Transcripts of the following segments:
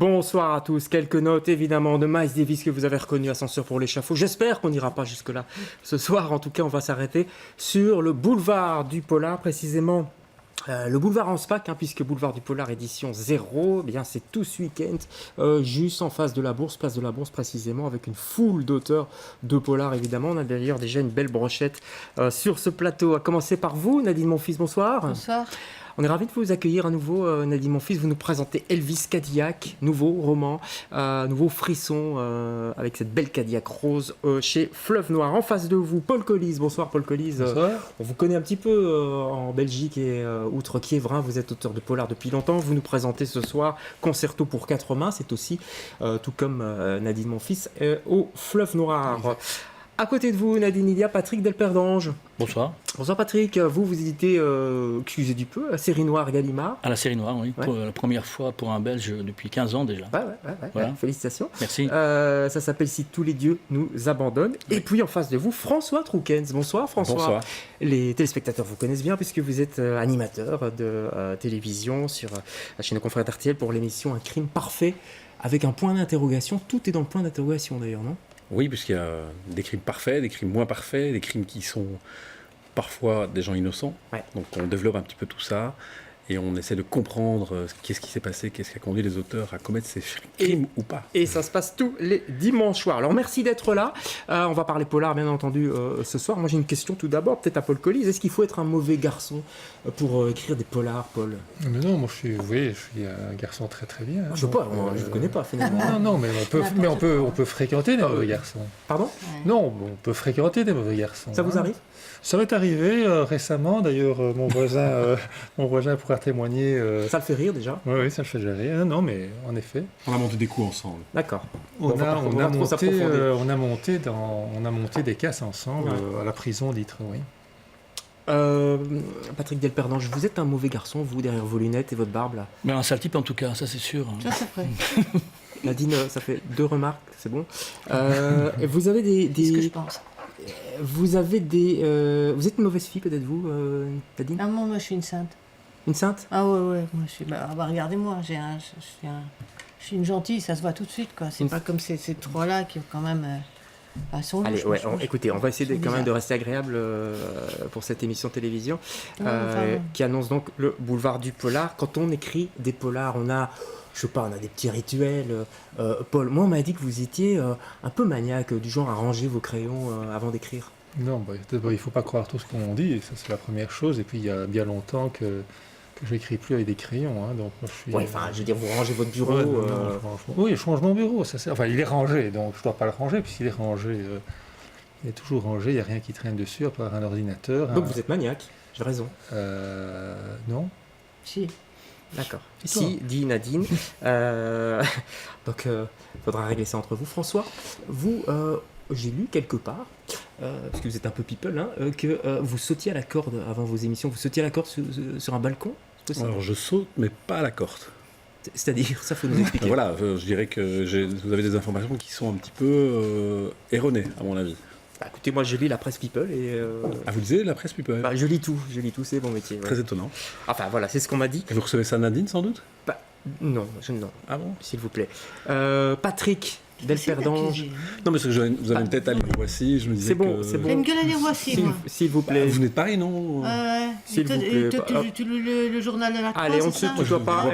Bonsoir à tous. Quelques notes évidemment de Miles Davis que vous avez reconnu, Ascenseur pour l'échafaud. J'espère qu'on n'ira pas jusque-là ce soir. En tout cas, on va s'arrêter sur le boulevard du Polar, précisément. Le boulevard Anspach, puisque boulevard du Polar édition 0, eh bien c'est tout ce week-end, juste en face de la Bourse, place de la Bourse précisément, avec une foule d'auteurs de Polar évidemment. On a d'ailleurs déjà une belle brochette sur ce plateau. À commencer par vous, Nadine Monfils, bonsoir. Bonsoir. On est ravis de vous accueillir à nouveau, Nadine Monfils. Vous nous présentez Elvis Cadillac, nouveau roman, nouveau frisson avec cette belle Cadillac rose chez Fleuve Noir. En face de vous, Paul Colise. Bonsoir Paul Colise. Bonsoir. On vous connaît un petit peu en Belgique et outre Kievrin. Vous êtes auteur de polar depuis longtemps. Vous nous présentez ce soir Concerto pour 4 mains. C'est aussi, tout comme Nadine Monfils, au Fleuve Noir. Exact. À côté de vous, Nadine, il y a Patrick Delperdange. Bonsoir. Bonsoir Patrick, vous éditez, excusez du peu, la série noire Gallimard. À la série noire, oui, ouais. Pour la première fois pour un Belge depuis 15 ans déjà. Ouais. Voilà. Félicitations. Merci. Ça s'appelle Si tous les dieux nous abandonnent. Oui. Et puis en face de vous, François Troukens. Bonsoir François. Bonsoir. Les téléspectateurs vous connaissent bien puisque vous êtes animateur de télévision sur la chaîne confrères d'RTL pour l'émission Un crime parfait avec un point d'interrogation. Tout est dans le point d'interrogation d'ailleurs, non ? Oui, puisqu'il y a des crimes parfaits, des crimes moins parfaits, des crimes qui sont parfois des gens innocents. Ouais. Donc on développe un petit peu tout ça et on essaie de comprendre qu'est-ce qui s'est passé, qu'est-ce qui a conduit les auteurs à commettre ces crimes ou pas. Et ça se passe tous les dimanches soirs. Alors merci d'être là. On va parler polar bien entendu ce soir. Moi j'ai une question tout d'abord, peut-être à Paul Colise. Est-ce qu'il faut être un mauvais garçon pour écrire des polars, Paul ? Mais non, moi je suis un garçon très très bien. Je ne le connais pas finalement. Non, mais on peut fréquenter des mauvais garçons. Pardon ? Non, on peut fréquenter des mauvais garçons. Ça vous arrive ? Ça m'est arrivé récemment, d'ailleurs mon voisin pourra témoigner. Ça le fait rire déjà ? Oui, ça le fait déjà rire. Non, mais en effet. On a monté des coups ensemble. D'accord. On a monté des casses ensemble à la prison d'Ytre, oui. Patrick Delperdange, vous êtes un mauvais garçon, vous, derrière vos lunettes et votre barbe là. Mais un sale type en tout cas, ça c'est sûr. Ça c'est vrai. Nadine, ça fait 2 remarques, c'est bon. Vous avez des... C'est ce que je pense. Vous avez des... Vous êtes une mauvaise fille peut-être vous, Nadine ? Ah moi je suis une sainte. Une sainte ? Ah ouais, moi je suis... regardez-moi, je suis une gentille, ça se voit tout de suite quoi. C'est pas comme ces 3-là qui ont quand même... Allez, écoutez, on va essayer quand même de rester agréable pour cette émission de télévision qui annonce donc le boulevard du polar. Quand on écrit des polars, on a des petits rituels. Paul, moi on m'a dit que vous étiez un peu maniaque, du genre à ranger vos crayons avant d'écrire. Non, d'abord il ne faut pas croire tout ce qu'on dit, et ça c'est la première chose. Et puis il y a bien longtemps que je n'écris plus avec des crayons, donc moi, je suis... Ouais, je veux dire, vous rangez votre bureau... Oui, je change mon bureau, il est rangé, donc je ne dois pas le ranger, puisqu'il est rangé, il est toujours rangé, il n'y a rien qui traîne dessus, à part un ordinateur. Donc vous êtes maniaque, j'ai raison. Non. Si. D'accord. Si, dit Nadine. Donc, faudra régler ça entre vous. François, vous... j'ai lu quelque part, parce que vous êtes un peu people, que vous sautiez à la corde avant vos émissions. Vous sautiez à la corde sur un balcon ? Alors je saute, mais pas à la corde. C'est-à-dire, ça faut nous expliquer. Voilà, je dirais que vous avez des informations qui sont un petit peu erronées, à mon avis. Écoutez, moi je lis la presse people et... Ah, vous lisez la presse people ? Je lis tout, c'est mon métier. Très étonnant. Enfin voilà, c'est ce qu'on m'a dit. Et vous recevez ça Nadine, sans doute ? Non. Ah bon ? S'il vous plaît. Patrick Delperdange. Non, mais vous avez une tête à lire voici, je me disais c'est bon. J'ai une gueule à lire voici, moi. S'il vous plaît. Vous n'êtes pareil, non ? S'il vous plaît. Tu lis le journal de la croix, allez, on ne se tutoie pas.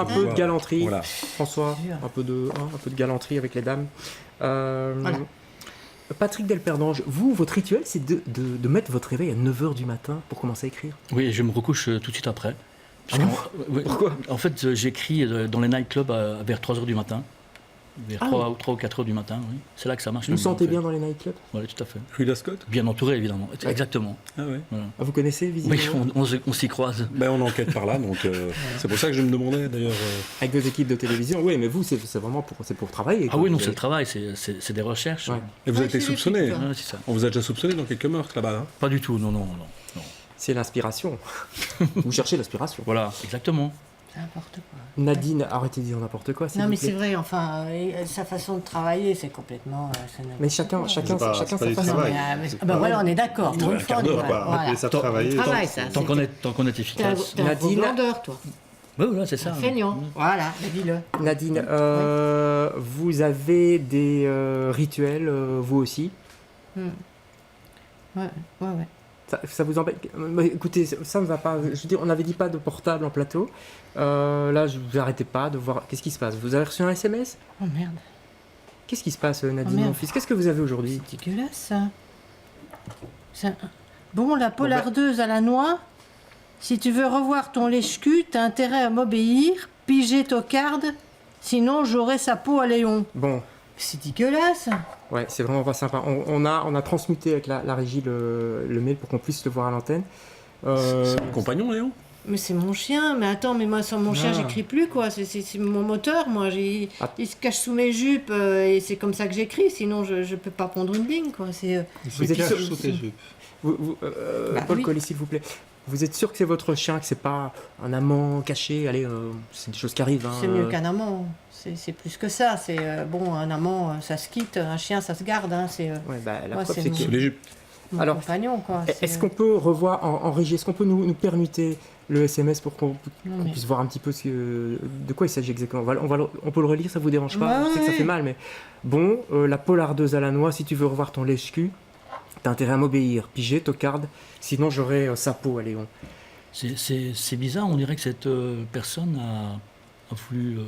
Un peu de galanterie. Voilà. François, un peu de galanterie avec les dames. Voilà. Patrick Delperdange, votre rituel, c'est de mettre votre réveil à 9h du matin pour commencer à écrire ? Oui, je me recouche tout de suite après. Pourquoi ? En fait, j'écris dans les nightclubs vers 3h du matin. Vers 3 ou 4 heures du matin, oui. C'est là que ça marche. Vous vous sentez bien dans les nightclubs ? Oui, tout à fait. Rue d'Ascot ? Bien entouré, évidemment. Ouais. Exactement. Ah ouais. Voilà. Vous connaissez, visiblement ? Oui, on s'y croise. On enquête par là, donc c'est pour ça que je me demandais, d'ailleurs... Avec deux équipes de télévision, oui, mais vous, c'est vraiment pour travailler. Ah oui, non, c'est le travail, c'est des recherches. Ouais. Et vous avez été soupçonné. Ouais, c'est ça. On vous a déjà soupçonné dans quelques meurtres, là-bas, Pas du tout, non. C'est l'inspiration. Vous cherchez l'inspiration. Voilà, exactement. C'est n'importe quoi. Nadine, arrêtez de dire n'importe quoi. Non, mais c'est vrai, sa façon de travailler, c'est complètement... mais chacun sa façon. Voilà, on est d'accord. Un quart d'heure, pas appeler ça travailler. Tant qu'on est efficace. T'es un gros glandeur, toi. Ouais, voilà, c'est ça. Un feignant. Voilà, dis-le. Nadine, vous avez des rituels, vous aussi? Ouais, ouais. Ça vous embête? Écoutez, ça ne va pas. Je veux dire, on n'avait dit pas de portable en plateau. Là, je vous arrêtez pas de voir. Qu'est-ce qui se passe? Vous avez reçu un SMS? Oh merde, Qu'est-ce qui se passe, Nadine, merde. mon fils? Qu'est-ce que vous avez aujourd'hui? c'est dégueulasse ça. Bon, la polardeuse à la noix, si tu veux revoir ton lèche-cul, t'as intérêt à m'obéir, piger tocarde, sinon j'aurai sa peau à Léon. Bon, C'est dégueulasse. ouais, c'est vraiment pas sympa. On a transmuté avec la régie le mail pour qu'on puisse le voir à l'antenne. C'est mon compagnon, Léon. Mais c'est mon chien, mais attends, mais moi sans mon chien Ah. j'écris plus quoi, c'est mon moteur, moi, Ah. il se cache sous mes jupes et c'est comme ça que j'écris, sinon je peux pas pondre une ligne quoi, c'est... Il Vous se êtes cache sûr- sous tes jupes. Bah Paul oui. Collet, s'il vous plaît. Vous êtes sûr que c'est votre chien, que c'est pas un amant caché? Allez, c'est des choses qui arrivent. Hein, C'est mieux qu'un amant, c'est plus que ça, c'est bon, un amant ça se quitte, un chien ça se garde, hein, c'est Ouais, bah, la Ouais, preuve, c'est c'est mon- que. Sous les jupes. mon Alors, compagnon quoi. Est-ce qu'on peut revoir en régie, est-ce qu'on peut nous permuter le SMS pour qu'on Non, qu'on mais- puisse voir un petit peu de quoi il s'agit exactement? On peut le relire, ça vous dérange pas? Bah Je sais que ça ouais. fait mal, mais bon, la polardeuse à la noix, si tu veux revoir ton lèche-cul, t'as intérêt à m'obéir. Piger, tocarde, sinon j'aurai sa peau à Léon. C'est bizarre, on dirait que cette personne a voulu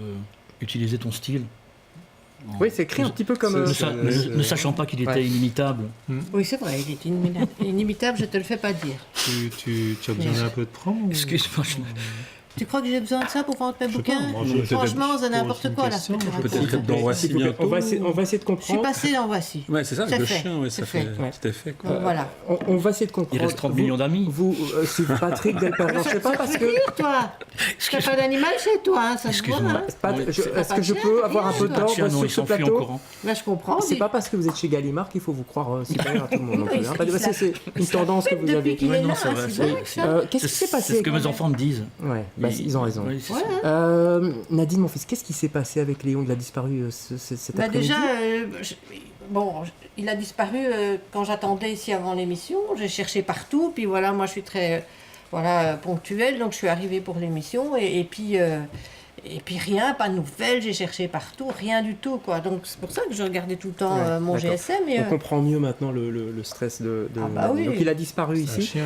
utiliser ton style. En- Oui, c'est écrit un petit peu comme. ne sachant pas qu'il était Ouais. inimitable. Oui c'est vrai, il est inimitable, je te le fais pas dire. Tu as besoin d'un peu de prom ou- Excuse-moi, Tu crois que j'ai besoin de ça pour vendre mes Je sais bouquins pas, moi, je- Franchement, c'est peut-être- n'importe pose une quoi là. question, ce que tu je- racontes. Peut-être être dans Voici S'il vous plaît, bientôt. on va essayer de Je suis comprendre. passée dans Voici. Ouais, c'est ça, C'est avec le fait, chien, ouais, c'est ça fait. fait. Ouais. C'était fait, quoi. Donc voilà. On va essayer de comprendre. Il reste 30 Vous- millions d'amis. Vous, c'est Patrick Delperron, je sais pas parce que. Rire, toi. T'as pas d'animal chez toi, hein, ça se voit. Excuse-moi. Hein. Pas- Oui, je- c'est Est-ce pas que je cher, peux avoir un rien. peu Pas de d'ordre chien, non, sur il ce s'enfuit en plateau? courant. Là, je comprends. C'est pas parce que vous êtes chez Gallimard qu'il faut vous croire supérieur à tout le monde non Oui, plus. hein. il Ça, c'est une tendance que vous depuis avez. qu'il Ouais, est non, là, c'est vrai, c'est c'est- vrai que ça. Qu'est-ce qui s'est passé C'est ce que mes enfants me disent. Ouais, bah, ils ont raison. Oui, c'est Ouais, ça. hein. Nadine, mon fils, qu'est-ce qui s'est passé avec Léon? Il a disparu cet Bah après-midi. déjà, bon, il a disparu quand j'attendais ici avant l'émission. J'ai cherché partout, puis voilà, moi je suis très ponctuelle, donc je suis arrivée pour l'émission, et puis rien, pas de nouvelles, j'ai cherché partout, rien du tout, quoi. Donc c'est pour ça que je regardais tout le temps Ouais, mon d'accord. GSM. Et, On comprend mieux maintenant le stress de Ah bah Nadine. oui. Donc il a disparu C'est un ici. chien.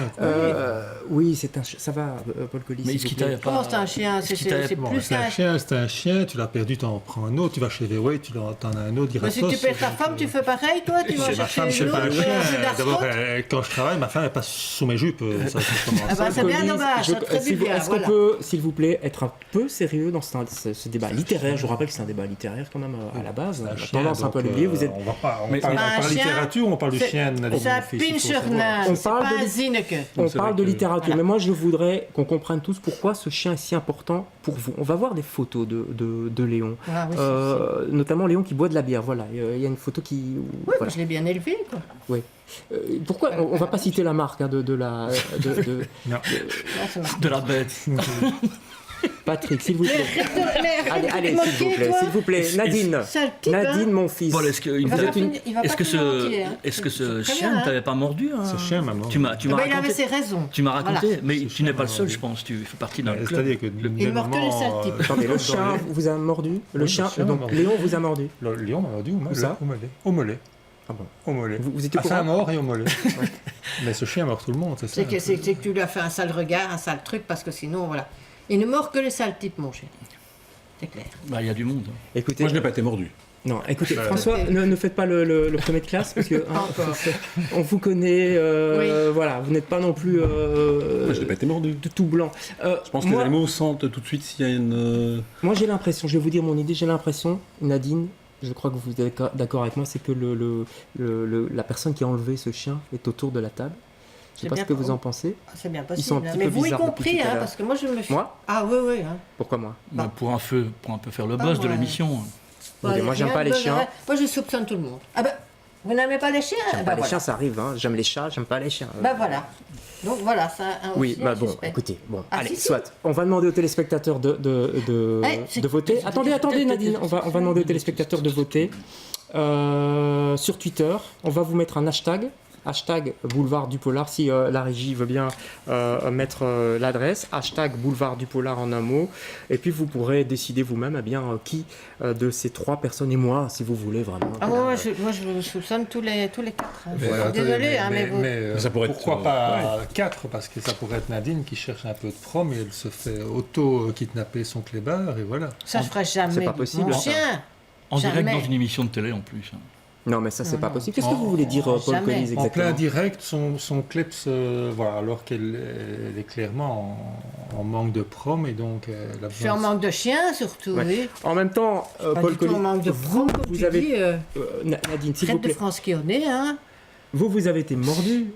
Oui, c'est un. Ça va, Paul Collis. Mais s'il est-ce vous qu'il plaît. t'avait pas. Comment c'est un chien? C'est est-ce qu'il t'avait- Bon, plus c'est un chien, tu l'as perdu, tu en prends un autre, tu vas chez Veway, tu en as un autre, Bah, si tu perds ta femme, tu fais pareil, toi? Tu vas Ma chercher femme, c'est l'autre, pas un un chien. jeu D'abord, d'ascot. quand je travaille, ma femme, elle passe sous mes jupes. Ça commence. Ah bah, c'est bien dommage, ça très Est-ce bien, qu'on voilà. peut, s'il vous plaît, être un peu sérieux dans ce débat littéraire? Je vous rappelle que c'est un débat littéraire quand même à la base. On a tendance un peu à l'oublier. Vous êtes. On va pas. On Mais- parle Bah, un chien, littérature ou on parle du c'est- chien de Nadine, C'est un mon fils, il faut pinchernain, On c'est parle pas de- un zineke. On c'est parle vrai de que- littérature, Voilà. mais moi je voudrais qu'on comprenne tous pourquoi ce chien est si important pour vous. On va voir des photos de Léon, Ah oui, notamment Léon qui boit de la bière. Voilà, il y a une photo qui. Oui, voilà. mais je l'ai bien élevé, quoi. Pourquoi on va pas citer la marque hein, de la Non. Ah, c'est marrant. De la bête. Patrick, s'il vous plaît. Allez, allez, Moquer, s'il vous plaît, toi. s'il vous plaît, Nadine, Sale type, hein. Nadine, mon fils. Bon, est-ce que, Il va Vous pas êtes une- finir- il va est-ce pas que finir entier, hein. est-ce que ce C'est très chien bien, ne hein. t'avait pas mordu hein Ce chien m'a mordu. Tu m'as Eh ben, il avait raconté. ses raisons. Tu m'as raconté, Voilà. mais Ce tu chien n'es pas m'a le seul, mordu. je pense. Tu fais partie d'un club. C'est-à-dire que Il meurt que les sales types. Attendez, le chien vous a mordu. Le Oui, chien, le chien m'a donc mordu. Léon vous a mordu. Le lion m'a mordu au ça mollet. Au mollet. Ah bon. Au mollet. Vous étiez au À courant? Saint-Maur et au mollet. Mais ce chien mord tout le monde, c'est ça. C'est que tu lui as fait un sale regard, un sale truc, parce que sinon, voilà. Il ne mord que les sales types, mon cher. C'est clair. Bah, il y a du monde. Écoutez, Moi, je n'ai pas été mordu. non, écoutez, Euh, François, ne faites pas le premier de classe parce que hein, Encore. on vous connaît. Oui. Voilà, vous n'êtes pas non plus Moi, je n'ai pas été mordu. de tout blanc. Je pense que les animaux sentent tout de suite s'il y a une. Moi, j'ai l'impression, je vais vous dire mon idée, j'ai l'impression, Nadine, je crois que vous êtes d'accord avec moi, c'est que la personne qui a enlevé ce chien est autour de la table. Je sais C'est pas bien ce que vous pour- en pensez. Ah, c'est bien Ils sont un possible. petit hein. Mais peu vous y bizarres depuis compris, tout à hein, l'heure. parce que moi, je me fie. Moi Ah oui, oui. Hein. Pourquoi moi Bah, pour un peu faire le Ah, buzz de ouais. l'émission. Écoutez, Ouais, moi, j'aime rien pas de les bon, chiens. hein. Moi, je soupçonne tout le monde. Ah ben, vous n'aimez pas les chiens J'aime pas les chiens, ça arrive. Hein. J'aime les chats, j'aime pas les chiens. Ben voilà. Donc voilà, ça un Oui, aussi bah un bon, suspect. écoutez, bon, Ah, allez, si, si. soit. On va demander aux téléspectateurs c'est- de voter. Attendez, Nadine, on va demander aux téléspectateurs de voter sur Twitter. On va vous mettre un hashtag. hashtag Boulevard du Polar, si la régie veut bien mettre l'adresse, hashtag Boulevard du Polar en un mot, et puis vous pourrez décider vous-même qui de ces 3 personnes, et moi, si vous voulez vraiment. Ah, moi, je soupçonne tous les 4. Hein. Mais attendez, Désolée, mais vous... Ça pourrait pourquoi être, pas 4? Parce que ça pourrait être Nadine qui cherche un peu de prom et elle se fait auto-kidnapper son clébard et voilà. Ça, je ferai jamais. C'est pas possible, Mon ça. chien. En direct Jamais. dans une émission de télé en plus. Hein. Non, mais ça, c'est Non, pas non. possible. Qu'est-ce que vous voulez dire, Paul Jamais. Collins, En plein exactement? direct, son kleps, voilà, alors qu'elle est clairement en manque de prom et donc elle a Je suis en besoin de- manque de chien, surtout, Ouais. oui. En même temps, Pas Paul du tout en Collins, manque de prom, comme vous tu avez... dis. Nadine, s'il vous Traite de plaît, France qui est, hein. vous avez été mordu.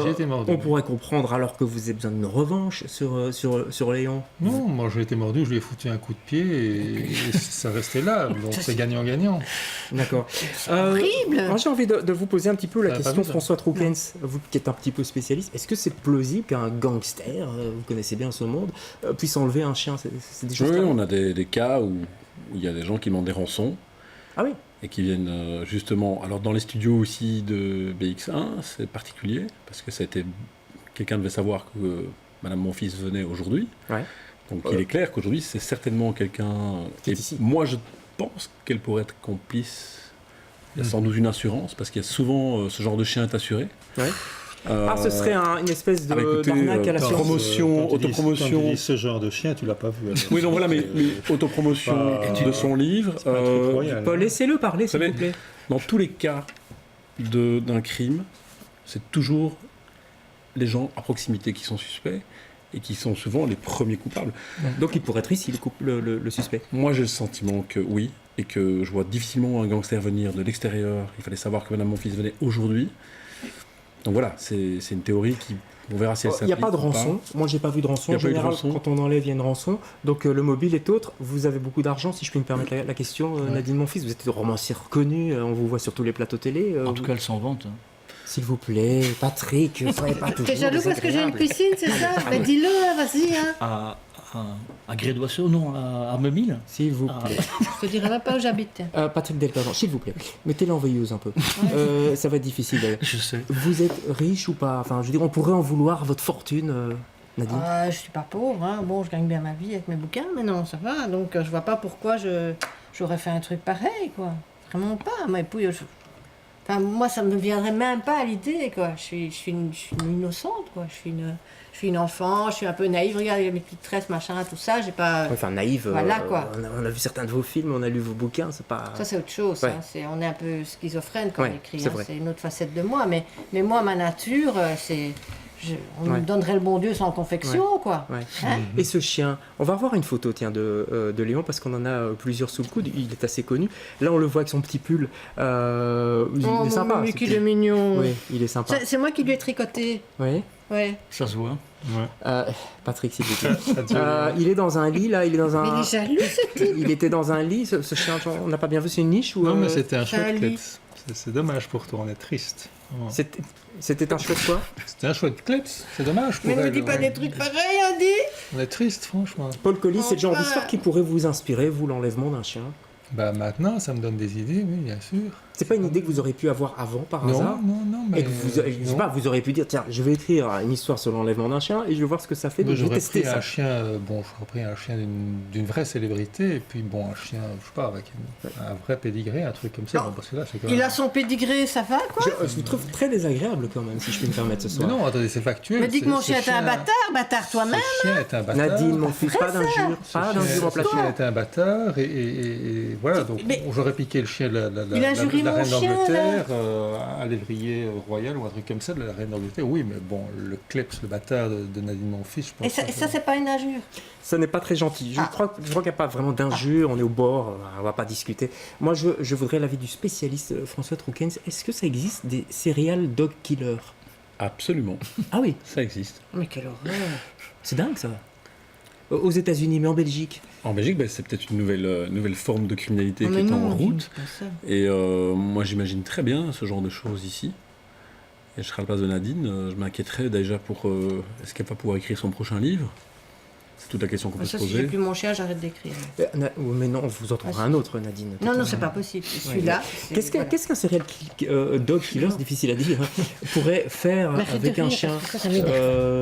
J'ai été mordu. On pourrait comprendre alors que vous avez besoin d'une revanche sur Léon. Non, moi j'ai été mordu, je lui ai foutu un coup de pied et ça restait là. Donc c'est gagnant-gagnant. D'accord. Horrible. Moi, j'ai envie de vous poser un petit peu la T'as pas question, vu ça? François Troukens, vous qui êtes un petit peu spécialiste. Est-ce que c'est plausible qu'un gangster, vous connaissez bien ce monde, puisse enlever un chien? C'est des choses Oui, comme- on a des cas où il y a des gens qui demandent des rançons Ah oui. et qui viennent justement. Alors dans les studios aussi de BX1, c'est particulier parce que ça a été. Quelqu'un devait savoir que Madame Monfils venait aujourd'hui. Ouais. Donc il est clair qu'aujourd'hui c'est certainement quelqu'un. Qui est Et ici. moi je pense qu'elle pourrait être complice. Il y a sans doute une assurance parce qu'il y a souvent ce genre de chien est assuré. Ouais. Ah, ce serait une espèce Ah bah écoutez, d'arnaque à la attends, science. promotion, Quand tu dis- autopromotion. quand tu dis ce genre de chien, tu l'as pas vu. alors. Oui, donc voilà, mais autopromotion Pas- de son livre. c'est pas un truc royal. Paul, laissez-le parler, s'il savez, vous plaît. Dans tous les cas d'un crime, c'est toujours les gens à proximité qui sont suspects et qui sont souvent les premiers coupables. Donc il pourrait être ici, le suspect. Moi, j'ai le sentiment que oui, et que je vois difficilement un gangster venir de l'extérieur. Il fallait savoir que Madame Monfils venait aujourd'hui. Donc voilà, c'est une théorie qui... On verra si elle Il s'applique. n'y a pas de ou rançon. Moi, j'ai pas vu de rançon. Il y En a pas eu de général, rançon. quand on enlève, il y a une rançon. Donc le mobile est autre. Vous avez beaucoup d'argent, si je puis me permettre la question, Nadine Monfils. Vous êtes romancier reconnu. On vous voit sur tous les plateaux télé. En tout cas, elle s'en vante. Hein. S'il vous plaît, Patrick, soyez pas toujours T'es jaloux parce que j'ai une désagréable. piscine, c'est ça? Mais dis-le, hein, vas-y, hein. À Grédoisseau, non, à Memille. S'il vous Ah. plaît. Je te dirai même pas où j'habite. Patrick Delpagent, s'il vous plaît, mettez-le en veilleuse un peu. Ça va être difficile d'ailleurs. Je sais. Vous êtes riche ou pas? Enfin, je veux dire, on pourrait en vouloir votre fortune, Nadine. Je suis pas pauvre, hein. Bon, je gagne bien ma vie avec mes bouquins, mais non, ça va. Donc, je vois pas pourquoi j'aurais fait un truc pareil, quoi. Vraiment pas. Mais puis, enfin, moi, ça me viendrait même pas à l'idée, quoi. Je suis une innocente, quoi. Je suis une enfant, je suis un peu naïve. Regarde, il y a mes petites tresses, machin, tout ça. J'ai pas. Enfin, naïve. Voilà, quoi. On a vu certains de vos films, on a lu vos bouquins, c'est pas. Ça, c'est autre chose. Ouais. Hein. On est un peu schizophrène quand Ouais, on écrit. c'est Hein. vrai. C'est une autre facette de moi. Mais moi, ma nature, on Ouais. me donnerait le bon Dieu sans confection, quoi. Ouais. Hein? Et ce chien, on va voir une photo tiens, de Léon parce qu'on en a plusieurs sous le coude, il est assez connu. Là on le voit avec son petit pull, il est sympa. mais ce qu'il petit- est mignon. Oui, il est sympa. C'est moi qui lui ai tricoté. Oui. Ouais. Ça se voit. Patrick, s'il vous plaît. Ça te- Il est dans un lit là, il est dans Mais un. il est jaloux, ce type. Il était dans un lit, ce chien, on n'a pas bien vu, c'est une niche ou Non, mais c'était un c'est un chouette lit. kleps. C'est dommage pour toi, on est triste. Vraiment. C'était un chouette quoi? C'était un chouette kleps, c'est dommage pour Mais ne me elle. dis pas des trucs pareils, Andy. On est triste, franchement. Paul Collis, c'est le genre Enfin. d'histoire qui pourrait vous inspirer, vous, l'enlèvement d'un chien. Bah maintenant, ça me donne des idées, oui, bien sûr. C'est pas une idée que vous auriez pu avoir avant par Non, hasard? non, mais... Et que vous, je sais non. pas, vous auriez pu dire, tiens, je vais écrire une histoire sur l'enlèvement d'un chien et je vais voir ce que ça fait, Moi, donc je vais j'aurais tester pris ça. un chien, j'aurais pris un chien d'une vraie célébrité, et puis bon, un chien, je sais pas, avec un vrai pédigré, un truc comme ça, Non. bon, parce que là, c'est quand Il même... a son pédigré, ça va, quoi. Je vous trouve très désagréable quand même, si je puis me permettre ce Mais soir. non, attendez, c'est factuel. Me dis que mon chien est un bâtard toi-même. Ce chien est un bâtard. Nadine, mon fils, pas d'injure, pas d'injure en Ce plateau. chien est un bâtard, et voilà, donc Mais- j'aurais piqué le chien de Il a juré la mon reine chien, d'Angleterre, à l'évrier royal ou un truc comme ça, de la reine d'Angleterre, oui, mais bon, le kleps, le bâtard de Nadine Monfils, je pense Et ça, que- ça c'est pas une injure. Ça n'est pas très gentil. Je Ah. crois qu'il n'y a pas vraiment d'injure, on est au bord, on va pas discuter. Moi, je voudrais l'avis du spécialiste François Troukens. Est-ce que ça existe des serial dog killers? Absolument, Ah oui, ça existe. Mais quelle horreur. c'est dingue ça. Aux États-Unis, mais en Belgique. En Belgique, c'est peut-être une nouvelle forme de criminalité qui Mais est non, en route. dis pas ça. Et moi, j'imagine très bien ce genre de choses ici. Et je serai à la place de Nadine. Je m'inquiéterais déjà pour est-ce qu'elle va pouvoir écrire son prochain livre. C'est toute la question qu'on peut se Ça, si j'ai poser. plus mon chien, j'arrête d'écrire. Mais non, vous en trouverez un autre, Nadine. Non, non, c'est pas possible. Celui-là. Qu'est-ce qu'un serial dog killer, c'est difficile à dire, hein, pourrait faire Mais arrête avec de un rire, chien? parce que ça m'énerve.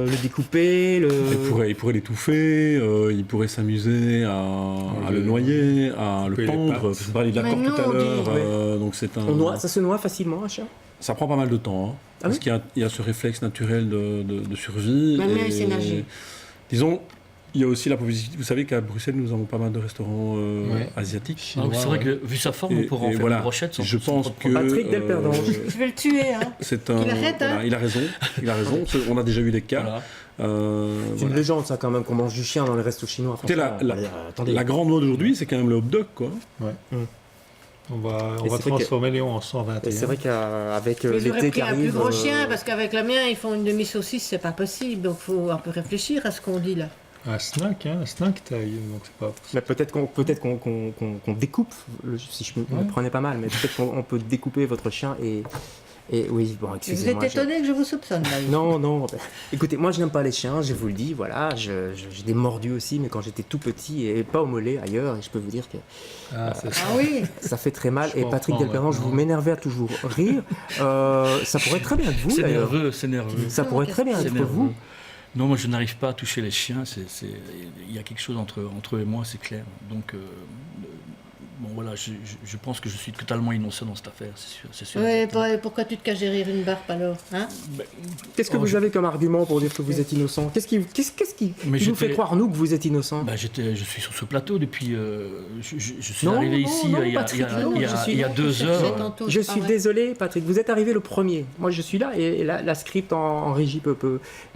Le découper, Il pourrait l'étouffer, il pourrait s'amuser à le noyer, à le couper les pendre. pattes. Parce qu'on parlait de la Mais corde non, tout à l'heure, ouais. donc c'est un... Ça se noie facilement, un chien? Ça prend pas mal de temps, hein, parce oui qu'il y a ce réflexe naturel de survie. Ma mère, il sait nager. Disons, il y a aussi la possibilité. Vous savez qu'à Bruxelles, nous avons pas mal de restaurants Ouais. asiatiques. Ah oui, c'est vrai que vu sa forme, on pourrait en faire voilà, une brochette. je pense que Patrick Delperdange. Je vais le tuer, hein. c'est un. Qu'il arrête, hein. Voilà, il a raison. On a déjà eu des cas. Voilà. C'est une Voilà. légende, ça, quand même, qu'on mange du chien dans les restos chinois. Écoutez, franchement. Attendez. La grande mode aujourd'hui, c'est quand même le hot dog, quoi. On va Et c'est vrai transformer Léon en Et 121. c'est vrai qu'avec Ils auraient l'été qui pris un arrive... plus gros chien, parce qu'avec la mienne, ils font une demi-saucisse, c'est pas possible. Donc il faut un peu réfléchir à ce qu'on dit là. Un snack taille, donc c'est pas... Mais peut-être qu'on découpe, si je me prenais pas mal, mais peut-être qu'on peut découper votre chien et oui, bon, Vous excusez-moi. êtes étonné que je vous soupçonne là. Non. Écoutez, moi je n'aime pas les chiens, je vous le dis, voilà, j'ai des mordus aussi, mais quand j'étais tout petit et pas au mollet ailleurs, et je peux vous dire que Ah, c'est ça. Ah oui. ça fait très mal. Je Et Patrick comprends Delperdange, maintenant. vous m'énervez à toujours rire. Ça pourrait très bien être vous C'est d'ailleurs. nerveux, c'est nerveux. Ça pourrait très bien C'est être nerveux. vous. Non, moi je n'arrive pas à toucher les chiens. Il y a quelque chose entre eux et moi, c'est clair. Donc, bon voilà, je pense que je suis totalement innocent dans cette affaire, c'est sûr. Ouais, pourquoi tu te caches derrière une barbe alors, hein? Qu'est-ce que Oh, vous avez comme argument pour dire que vous êtes innocent? Qu'est-ce qui Mais vous fait j'étais- croire, nous, que vous êtes innocent? Bah, je suis sur ce plateau depuis. Je suis Non, arrivé non, ici non, il y a- Patrick, il y a- non, il y je a- suis- il y a 2 heures. Je suis désolé, Patrick, vous êtes arrivé le premier. Moi, je suis là et la script en régie peut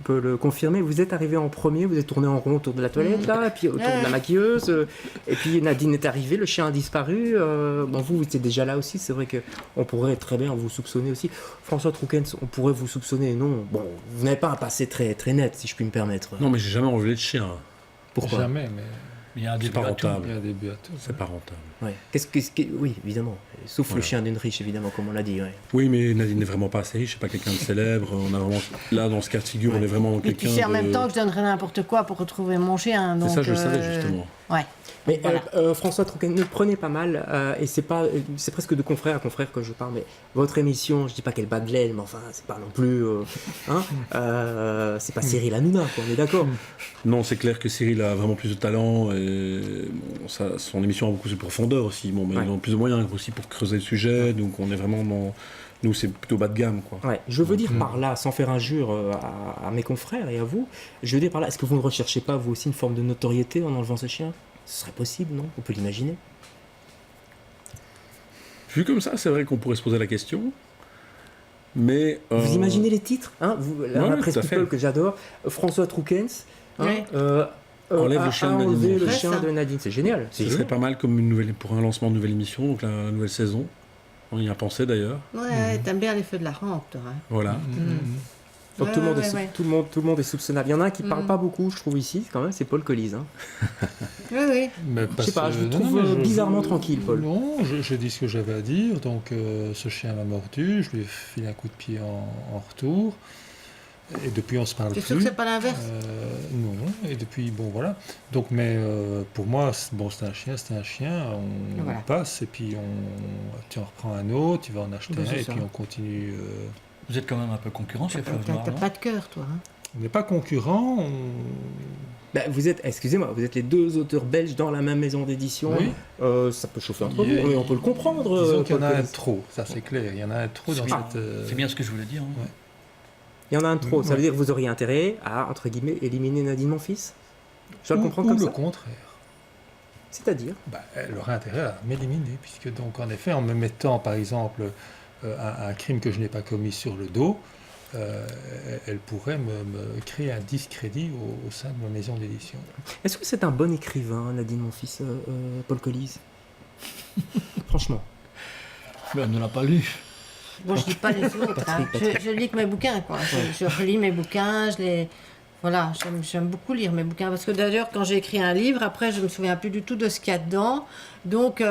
le confirmer. Vous êtes arrivé en premier, vous êtes tourné en rond autour de la toilette, là, et puis autour de la maquilleuse. Et puis Nadine est arrivée, le chien a disparu. Bon, vous étiez déjà là aussi, c'est vrai qu'on pourrait très bien vous soupçonner aussi. François Troukens, on pourrait vous soupçonner, non. Bon, vous n'avez pas un passé très, très net, si je puis me permettre. Non, mais j'ai jamais enlevé de chien. Pourquoi? Jamais, mais Il y a un C'est début pas à tout. rentable. il y a des buts à tout. C'est pas rentable. Ouais. Oui, évidemment. Sauf le Voilà. chien d'une riche, évidemment, comme on l'a dit. Ouais. Oui, mais Nadine n'est vraiment pas assez riche, c'est pas quelqu'un de célèbre. On a vraiment, là, dans ce cas de figure, on est vraiment Mais quelqu'un tu sais en même de... temps que je donnerais n'importe quoi pour retrouver mon chien. C'est Donc, ça, je le savais, justement. Ouais. Mais Voilà. François Troukens, ne le prenez pas mal, et c'est presque de confrère à confrère que je parle, mais votre émission, je dis pas qu'elle bat de l'aile, mais enfin, c'est pas non plus, c'est pas Cyril Hanouna, quoi, on est d'accord. Non, c'est clair que Cyril a vraiment plus de talent et bon, son émission a beaucoup de profondeur aussi. Bon, mais Ouais. ils ont plus de moyens aussi pour creuser le sujet, donc on est vraiment dans... Nous, c'est plutôt bas de gamme, quoi. Ouais, je veux dire par là, sans faire injure à mes confrères et à vous, je veux dire par là, est-ce que vous ne recherchez pas vous aussi une forme de notoriété en enlevant ce chien? Ce serait possible, non? On peut l'imaginer. Vu comme ça, c'est vrai qu'on pourrait se poser la question, mais... Vous imaginez les titres, hein? La Ouais, presse tout à fait. people que j'adore, François Troukens, Ouais. Enlève a le chien de Nadine. enlevé le Ouais, chien ça. de Nadine, c'est génial. Ce C'est serait génial. pas mal comme pour un lancement de nouvelle émission, donc la nouvelle saison. On y a pensé d'ailleurs. Ouais, t'aimes bien les feux de la rampe, toi. Hein. Voilà. Donc Ouais, tout, le monde ouais, est, ouais. tout le monde est soupçonnable. Il y en a un qui parle pas beaucoup, je trouve ici, quand même, c'est Paul Colise. Hein. Oui, oui. Mais Je sais pas, je vous non, trouve mais bizarrement tranquille, Paul. Non, j'ai dit ce que j'avais à dire. Donc, ce chien m'a mordu. Je lui ai filé un coup de pied en retour. Et depuis, on se parle T'es plus. sûr que c'est pas l'inverse? Non. Et depuis, bon, voilà. Donc, mais pour moi, c'est un chien, c'est un chien. On Voilà. passe et puis tu en reprends un autre, tu vas en acheter Ben, un c'est et ça. puis on continue. Vous êtes quand même un peu concurrent chez Fleuve Noir, T'as non pas de cœur, toi. Hein. On n'est pas concurrents. Bah, vous êtes, excusez-moi, vous êtes les deux auteurs belges dans la même maison d'édition. Oui. Ça peut chauffer entre Il y a- vous, mais on peut le comprendre. Disons qu'il y en a Paul un Colise. trop, ça c'est clair. Il y en a un trop dans Ah, cette. C'est bien ce que je voulais dire. hein. Ouais. Il y en a un trop. Ça Ouais. veut dire que vous auriez intérêt à, entre guillemets, éliminer Nadine, mon fils? Je dois le Ou- comprendre ou comme le ça. contraire. C'est-à-dire? Bah, elle aurait intérêt à m'éliminer, puisque donc en effet, en me mettant par exemple un crime que je n'ai pas commis sur le dos, elle pourrait me créer un discrédit au sein de ma maison d'édition. Est-ce que c'est un bon écrivain, Nadine, mon fils, Paul Colise? Franchement. Mais elle ne l'a pas lu. Bon, je lis pas les autres. Hein. Patrick. Je lis que mes bouquins, quoi. Je relis mes bouquins, je les... Voilà, j'aime beaucoup lire mes bouquins. Parce que d'ailleurs, quand j'ai écrit un livre, après, je me souviens plus du tout de ce qu'il y a dedans. Donc,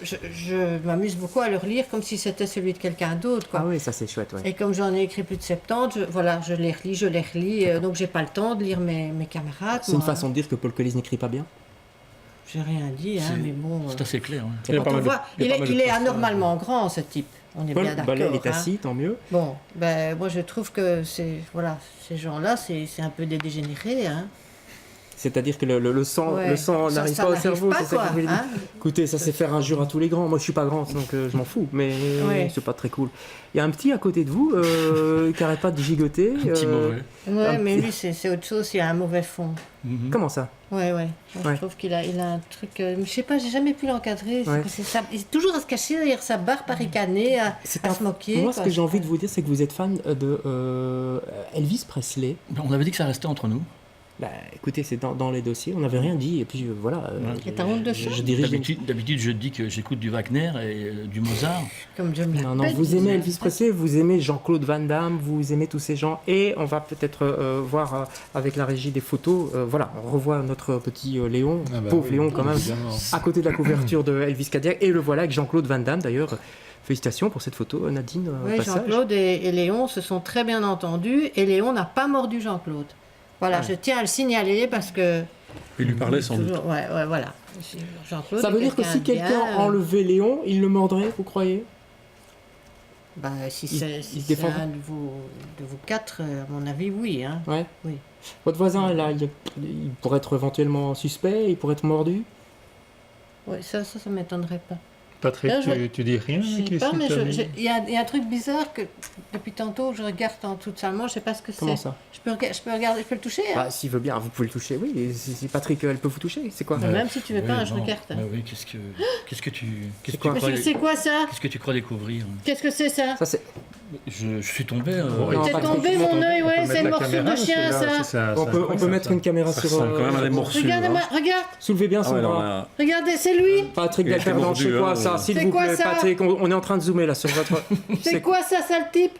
je m'amuse beaucoup à le relire comme si c'était celui de quelqu'un d'autre, quoi. Ah oui, ça c'est chouette, ouais. Et comme j'en ai écrit plus de 70, je les relis, donc j'ai pas le temps de lire mes camarades. C'est une moi. façon de dire que Paul Collis n'écrit pas bien. J'ai rien dit, hein, mais bon. C'est assez clair. Hein. Il y a Quand pas on mal de- voit, il y a pas mal de il est passages. anormalement grand, ce type. On est Paul, bien d'accord. bah là, il est hein. assis, tant mieux. Bon, ben moi je trouve que ces gens-là, c'est un peu des dégénérés, hein. C'est-à-dire que le sang, Ouais. le sang Ça- n'arrive ça pas au n'arrive cerveau, pas, c'est ça que quoi, je voulais dire. hein. Écoutez, ça c'est faire injure à tous les grands. Moi, je suis pas grand, donc je m'en fous. Mais Ouais. c'est pas très cool. Il y a un petit à côté de vous qui arrête pas de gigoter. Un petit mauvais. Ouais, Un mais petit- lui, c'est autre chose, il a un mauvais fond. Mhm. Comment ça? Ouais. Moi, Ouais. je trouve qu'il a un truc. Je sais pas, j'ai jamais pu l'encadrer. Ouais. Il est toujours à se cacher derrière sa barbe, à ricaner, à se moquer. Moi, ce quoi. que j'ai envie de vous dire, c'est que vous êtes fan de Elvis Presley. On avait dit que ça restait entre nous. Bah, écoutez, c'est dans les dossiers. On n'avait rien dit. Et puis voilà. Et t'as honte de ça? Je dirige. D'habitude, je dis que j'écoute du Wagner et du Mozart. Comme je me Non, l'appelle, vous aimez tu Elvis sais. Presley, vous aimez Jean-Claude Van Damme, vous aimez tous ces gens, et on va peut-être voir avec la régie des photos. Voilà, on revoit notre petit Léon, Ah bah pauvre oui, Léon quand même, évidemment. à côté de la couverture de Elvis Cadillac, et le voilà avec Jean-Claude Van Damme d'ailleurs. Félicitations pour cette photo, Nadine. au Oui, passage. Jean-Claude et Léon se sont très bien entendus et Léon n'a pas mordu Jean-Claude. Voilà, je tiens à le signaler parce que. Il lui parlait sans doute. Toujours, ouais, voilà. Jean-Claude. Ça veut est dire que si quelqu'un quelqu'un bien, enlevait Léon, il le mordrait, vous croyez? Bah, si il c'est se défend pas. un de vous quatre, à mon avis, oui. Hein. Ouais. Oui. Votre voisin, là, il pourrait être éventuellement suspect, il pourrait être mordu. Ouais, ça m'étonnerait pas. Patrick, Là, je- tu dis rien? Je sais Qu'est-ce pas, que mais t'as mis il y a un truc bizarre que depuis tantôt je regarde en tout salement, je sais pas ce que Comment c'est. ça? Je peux regarder, je peux le toucher, hein. Bah, s'il veut bien, vous pouvez le toucher, oui. Et si Patrick, elle peut vous toucher, c'est quoi? Même si tu veux pas, je non. regarde. hein. Mais oui, qu'est-ce que tu quoi Mais crois, c'est quoi ça? qu'est-ce que tu crois découvrir? Qu'est-ce que c'est ça? Ça, c'est. Je suis tombé. Ouais. Non, T'es Patrick, tombé tu mon m'entends œil, On peut ouais, mettre c'est une la morsure caméra, de chien, c'est ça. On peut mettre une caméra Ça sur. ressemble quand même à des morsures. Regarde, hein. regarde, Soulevez bien Ah son ouais, non, bras. là, regardez, c'est lui. Patrick Il a été Delperdon, mordu, c'est quoi hein. ça? S'il C'est vous quoi plaît, ça Patrick, on est en train de zoomer là sur votre. C'est quoi ça, sale type?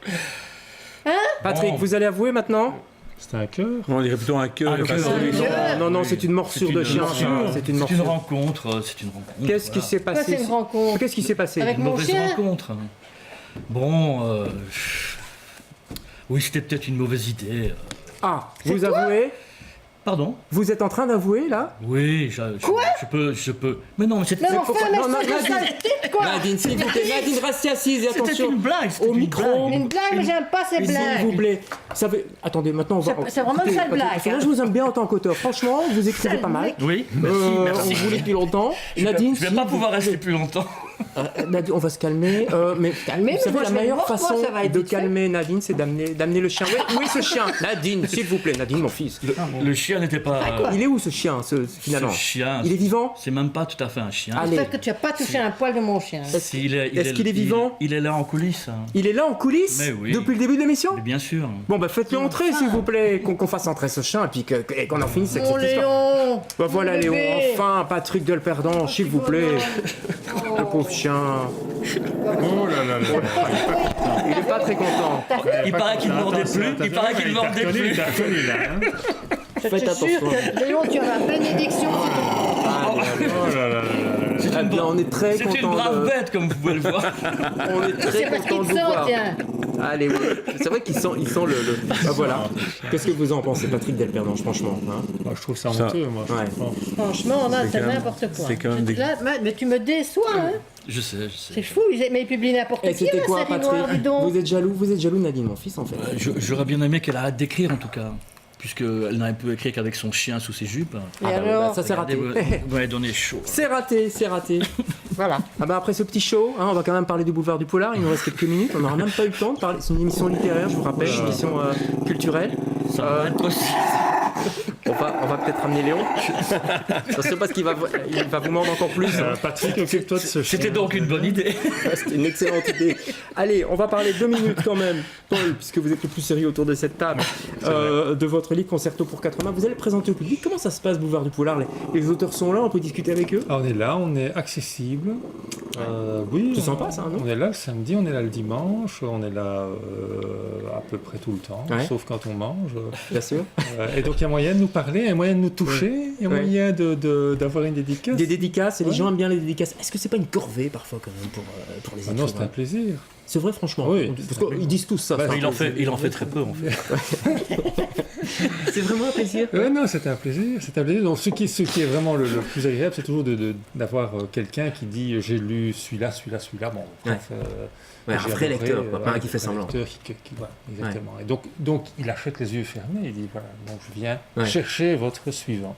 Patrick, Bon. vous allez avouer maintenant? C'est un cœur? on dirait plutôt un cœur. Un et pas cœur, ça. oui. Non, Oui. c'est une morsure C'est de une chien. morsure. ça, C'est une C'est une morsure. rencontre. C'est une rencontre. Qu'est-ce qui voilà. s'est Quoi, passé? c'est une rencontre? Qu'est-ce qui s'est passé? Avec Une mon mauvaise chien? rencontre. Bon, oui, c'était peut-être une mauvaise idée. Ah, vous avouez? Pardon? Vous êtes en train d'avouer là? Oui, je peux. Mais non, mais c'était Mais enfin, mais Non, non, c'est Nadine. sale type, quoi. Nadine, s'il vous plaît, Nadine, restez assise et c'était attention une blague. C'était au une micro. blague. Une blague, mais j'aime pas ces S'il vous blagues. plaît. Ça fait... Attendez, maintenant on va. C'est vraiment une Écoutez, sale blague, parce que Moi, hein. je vous aime bien en tant qu'auteur. Franchement, vous écrivez Sale pas mal. blague. Oui, merci, On merci. vous lit depuis longtemps. Nadine, Je vais s'il pas vous pouvoir plaît. rester plus longtemps. Nadine, on va se calmer. Mais Calmer, vous mais savez, moi, la je vais meilleure le voir, façon ça va être de vite fait. calmer Nadine, c'est d'amener le chien. Où est ce chien? Nadine, s'il vous plaît, Nadine, mon fils. Le chien n'était pas. Il est où ce chien, finalement? Ce chien. Il est vivant? C'est même pas tout à fait un chien. Allez. J'espère que tu as pas touché un poil de mon chien. Est-ce Est-ce qu'il est vivant? Il est là en coulisses. hein. Il est là en coulisses? Mais oui. Depuis le début de l'émission? Mais bien sûr. Bon, bah faites-le entrer, s'il vous plaît. Qu'on fasse entrer ce chien et puis et qu'on en finisse avec Mon cette histoire. Léon. Bah voilà, Mon Léon, bébé. enfin, Patrick Delperdon, s'il vous plaît. Le pauvre chien. Oh là là là. Il est pas très content. Il paraît qu'il ne mordait plus. Il paraît qu'il ne mordait plus. Il t'a reconnu là. Hein. Je Faites te jure attention. que Léon, tu as la bénédiction. Oh là là là là. Eh bien, on est très C'est une content brave de... bête, comme vous pouvez le voir. On est très C'est parce content qu'il de te vous sent, voir. tiens. Allez, oui. C'est vrai qu'il sent le... Ah, voilà. Qu'est-ce que vous en pensez, Patrick Delperdon, franchement, hein? Moi, je trouve ça Ça- honteux, moi. Ouais. Franchement, là, C'est c'est quand même- n'importe quoi. c'est quand même des- Là, mais tu me déçois, hein. Je sais. C'est fou, mais il publie n'importe Et qui, c'était la quoi, série noire, dis Patrick? donc. Vous êtes jaloux, Nadine, mon fils, en fait. J'aurais bien aimé qu'elle arrête d'écrire, en tout cas. Puisqu'elle n'a pu écrire qu'avec son chien sous ses jupes. Et Ah, bah, alors bah, ça, c'est raté. Regardez, vous m'avez donné chaud. C'est raté, c'est raté. Voilà. Ah bah après ce petit show, hein, on va quand même parler du boulevard du Polar, il nous reste quelques minutes, on n'aura même pas eu le temps de parler, c'est une émission littéraire, je vous rappelle, une émission culturelle. Ça va être possible. On va peut-être ramener Léon. Attention parce qu'il va vous mordre encore plus. hein. Patrick, occupe-toi de ce chien. C'était donc une bonne idée. C'était une excellente idée. Allez, on va parler 2 minutes quand même, Paul, puisque vous êtes le plus sérieux autour de cette table, de votre livre Concerto pour 4 mains. Vous allez le présenter au public. Comment ça se passe, Boulevard du Polar? Les auteurs sont là, on peut discuter avec eux. Ah, on est là, on est accessible. Oui. C'est sympa, ça, non? On est là le samedi, on est là le dimanche, on est là à peu près tout le temps, Ouais. sauf quand on mange. Bien sûr. Et donc il y a moyen de nous parler, il y a moyen de nous toucher, il y a Ouais. moyen d'avoir une dédicace. Des dédicaces, et les Ouais. gens aiment bien les dédicaces. Est-ce que c'est pas une corvée parfois quand même pour les Ah écrivains? non, c'est un plaisir. C'est vrai, franchement. Oui, Parce c'est un qu'ils disent tous ça. Bah, c'est un Il en plaisir. fait très peu, en fait. C'est vraiment un plaisir. Non, c'est un plaisir, c'est un plaisir. Donc ce qui est vraiment le plus agréable, c'est toujours d'avoir quelqu'un qui dit j'ai lu celui-là. Bon, bref, Ouais, un j'ai vrai adoré, lecteur, quoi, pas un qui fait semblant. Un lecteur voilà, exactement. Et donc il achète les yeux fermés, il dit voilà, donc je viens Ouais. chercher votre suivant.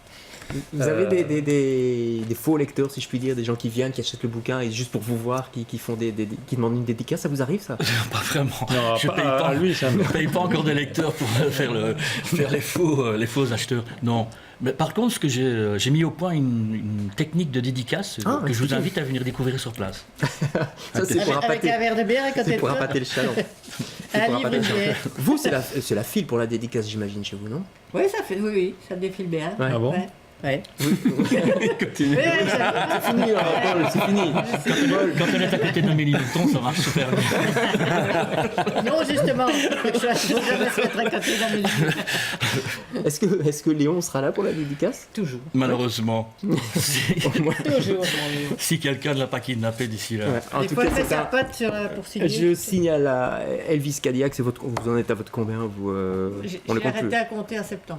Vous avez des faux lecteurs, si je puis dire, des gens qui viennent, qui achètent le bouquin et juste pour vous voir, qui font qui demandent une dédicace, ça vous arrive ça? Pas vraiment. Non, Je pas paye à pas. lui, ça Je ne paye pas encore des lecteurs pour faire les faux acheteurs. Non. Mais par contre, ce que j'ai mis au point une technique de dédicace que je vous expliquez. invite à venir découvrir sur place. Ça, c'est pour Avec appâter, un verre de bière à côté c'est de pour toi. appâter le chaland. C'est Un pour livre appâter de le chaland. bière. Vous, c'est la file pour la dédicace, j'imagine, chez vous, non? Oui, ça défile bien. Ouais. Ah bon? Ouais. Ouais. Continue. Ouais, ça- C'est fini, Paul, c'est fini. Quand on est à côté de Mélie Mouton, ça marche super bien. Non, justement, je ne jamais se mettre à côté d'un milieu. Est-ce que Léon sera là pour la dédicace? Toujours. Malheureusement. Toujours. Si quelqu'un ne l'a pas kidnappé d'ici là. Ouais, en Des tout fois, cas, elle fait c'est sa un... pote pour signer. Je signale à Elvis Cadillac, vous en êtes à votre combien vous, on les J'ai compte plus. arrêté à compter à 70.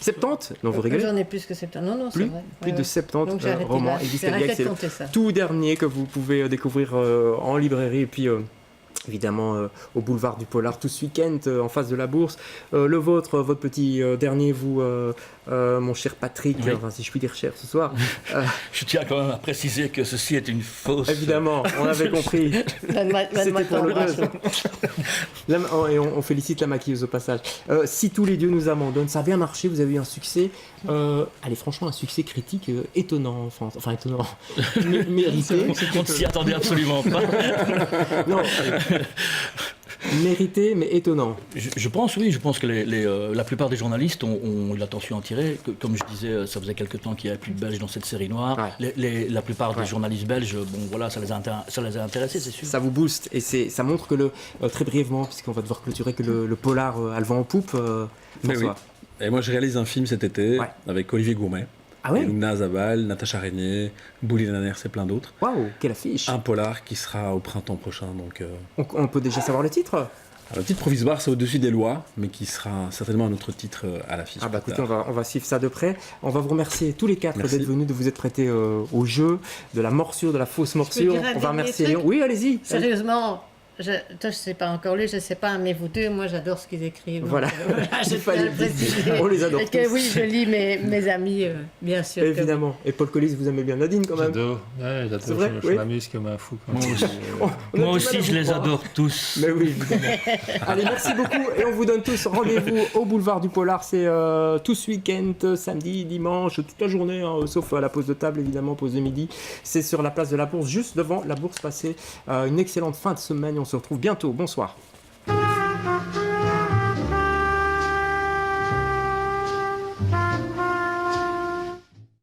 70? Non, vous rigolez? J'en ai plus que 70. Non, c'est Plus, vrai. plus Ouais, de ouais. 70 Donc j'ai arrêté romans. là. Elvis J'ai arrêté Cadillac, de c'est compter ça. le tout dernier que vous pouvez découvrir en librairie. Et puis, évidemment, au boulevard du Polar tout ce week-end, en face de la Bourse. Le vôtre, votre petit dernier, vous, mon cher Patrick, Oui. enfin, si je puis dire cher ce soir. Je tiens quand même à préciser que ceci est une fausse. Évidemment, on avait compris. C'était pour le buzz. Et on félicite la maquilleuse au passage. Si tous les dieux nous abandonnent, ça a bien marché, vous avez eu un succès. Allez, franchement, un succès critique étonnant en France. Enfin, étonnant. Mérité. On ne s'y attendait absolument pas. Non. Mérité, mais étonnant. Je pense, oui, je pense que la plupart des journalistes ont eu l'attention à tirer. Comme je disais, ça faisait quelque temps qu'il n'y avait plus de Belges dans cette série noire. Ouais. La plupart Ouais. des journalistes belges, bon voilà, ça les a intéressés, c'est sûr. Ça vous booste et ça montre que très brièvement, puisqu'on va devoir clôturer, que le polar a le vent en poupe. François. Et moi, je réalise un film cet été Ouais. avec Olivier Gourmet, Ah ouais? Luna Zabal, Natacha Régnier, Bouli Lanners et plein d'autres. Waouh, quelle affiche! Un polar qui sera au printemps prochain. Donc, On peut déjà savoir le titre? le titre provisoire, c'est Au-dessus des lois, mais qui sera certainement un autre titre à l'affiche. Ah bah plus écoutez, tard. on va suivre ça de près. On va vous remercier tous les quatre Merci. d'être venus, de vous être prêtés au jeu, de la morsure, de la fausse morsure. dire un On va dernier remercier truc Léon. Oui, allez-y. Sérieusement, toi je sais pas encore lui, je sais pas, mais vous deux, moi j'adore ce qu'ils écrivent. Donc, Voilà. je Il fallait tiens à le le dire. préciser. On les adore Et que tous. oui, je lis mes amis, bien sûr. que oui. Évidemment. Et Paul Collis, vous aimez bien Nadine quand même? J'adore, ouais, C'est vrai, je oui. m'amuse comme un fou. Moi aussi. On a Moi du mal à aussi, je vous les croire. adore tous. Mais oui, évidemment. Allez, merci beaucoup. Et on vous donne tous rendez-vous au boulevard du Polar. C'est tout ce week-end, samedi, dimanche, toute la journée, hein, sauf à la pause de table, évidemment, pause de midi. C'est sur la place de la Bourse, juste devant la Bourse. Passez une excellente fin de semaine. On se retrouve bientôt. Bonsoir.